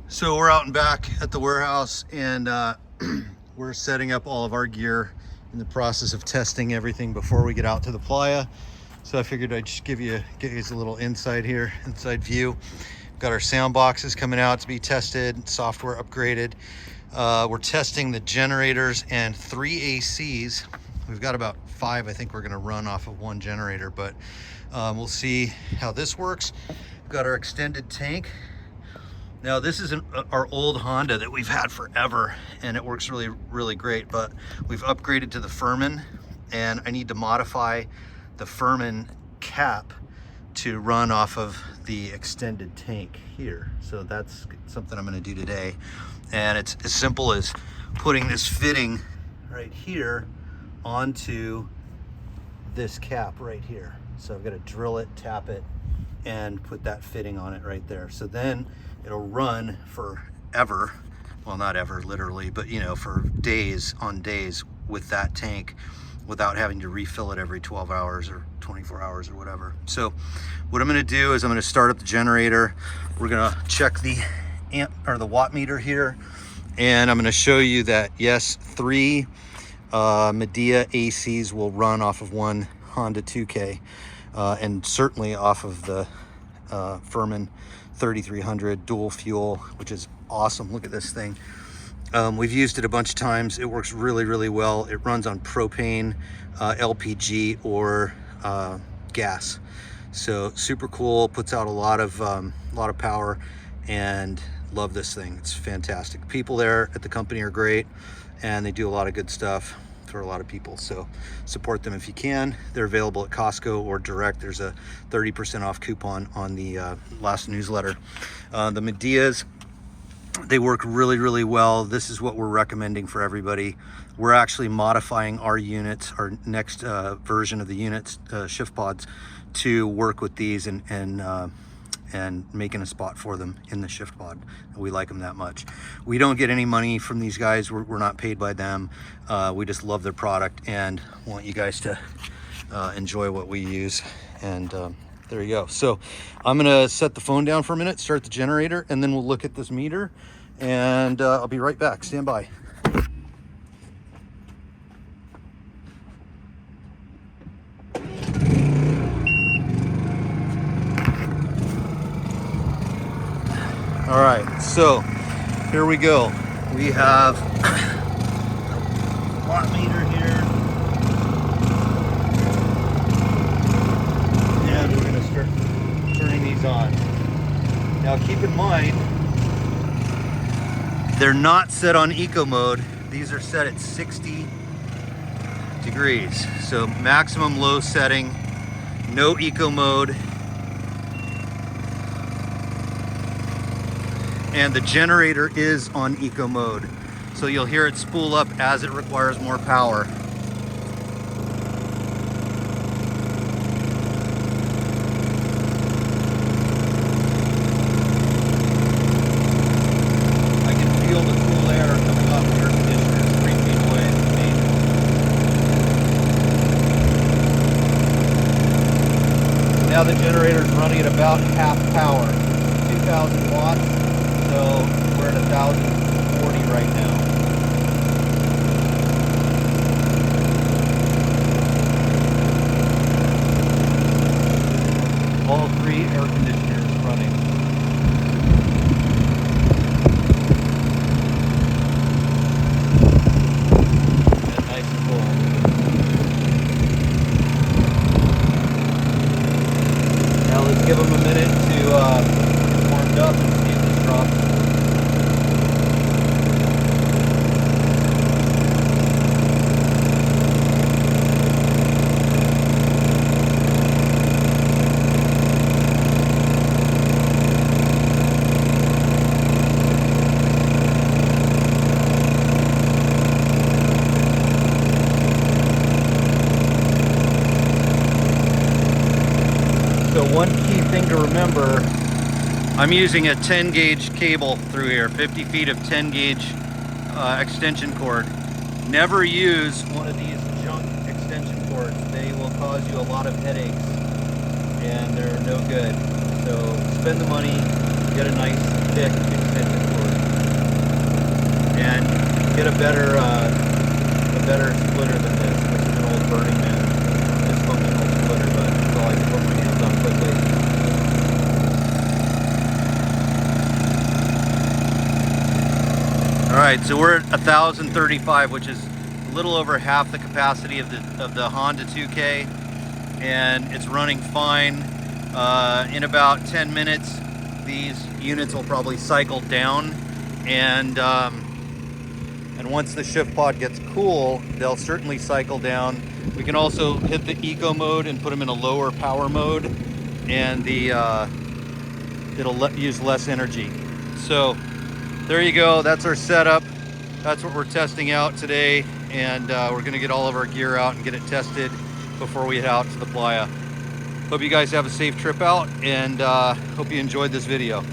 So we're out and back at the warehouse, and we're setting up all of our gear, in the process of testing everything before we get out to the playa. So I figured I'd just give you guys a little inside view. We've got our sound boxes coming out to be tested, software upgraded. We're testing the generators and 3 ACs. We've got about 5, I think we're gonna run off of 1 generator, but we'll see how this works. We've got our extended tank. Now this is our old Honda that we've had forever, and it works really, really great, but we've upgraded to the FIRMAN, and I need to modify the FIRMAN cap to run off of the extended tank here. So that's something I'm gonna do today. And it's as simple as putting this fitting right here onto this cap right here. So I've got to drill it, tap it, and put that fitting on it right there. So then it'll run forever. Well, not ever literally, but you know, for days on days with that tank without having to refill it every 12 hours or 24 hours or whatever. So what I'm gonna do is I'm gonna start up the generator. We're gonna check the amp or the watt meter here, and I'm gonna show you that yes, 3 MIDEA ACs will run off of 1 Honda 2K, and certainly off of the FIRMAN 3300 dual fuel, which is awesome. Look at this thing. We've used it a bunch of times. It works really, really well. It runs on propane, LPG, or gas. So super cool. Puts out a lot of power, and love this thing. It's fantastic. People there at the company are great, and they do a lot of good stuff for a lot of people. So support them if you can. They're available at Costco or direct. There's a 30% off coupon on the last newsletter. The MIDEAs, they work really, really well. This is what we're recommending for everybody. We're actually modifying our units, our next version of the units, Shiftpods, to work with these and making a spot for them in the Shiftpod. We like them that much. We don't get any money from these guys. We're not paid by them. We just love their product and want you guys to enjoy what we use. And there you go. So I'm gonna set the phone down for a minute, start the generator, and then we'll look at this meter, and I'll be right back. Stand by. All right, so here we go. We have a watt meter here, and we're gonna start turning these on. Now keep in mind, they're not set on eco mode. These are set at 60 degrees. So maximum low setting, no eco mode. And the generator is on eco mode. So you'll hear it spool up as it requires more power. I can feel the cool air coming off the air conditioner 3 feet away. It's amazing. Now the generator is running at about half power, 2,000 watts. So we're at 1,040 right now. All 3 air conditioners running. And nice and cool. Now let's give them a minute to get warmed up and see if this drops. So one key thing to remember, I'm using a 10 gauge cable through here, 50 feet of 10 gauge extension cord. Never use one of these junk extension cords. They will cause you a lot of headaches and they're no good. So spend the money, get a nice thick extension cord. get a better splitter than this, which is an old Burning Man dysfunctional splitter, but that's all I can put my hands on quickly. All right, so we're at 1,035, which is a little over half the capacity of the Honda 2K, and it's running fine. In about 10 minutes, these units will probably cycle down, and once the Shiftpod gets cool, they'll certainly cycle down. We can also hit the eco mode and put them in a lower power mode, and it'll use less energy. So there you go. That's our setup. That's what we're testing out today, and we're going to get all of our gear out and get it tested before we head out to the playa. Hope you guys have a safe trip out, and hope you enjoyed this video.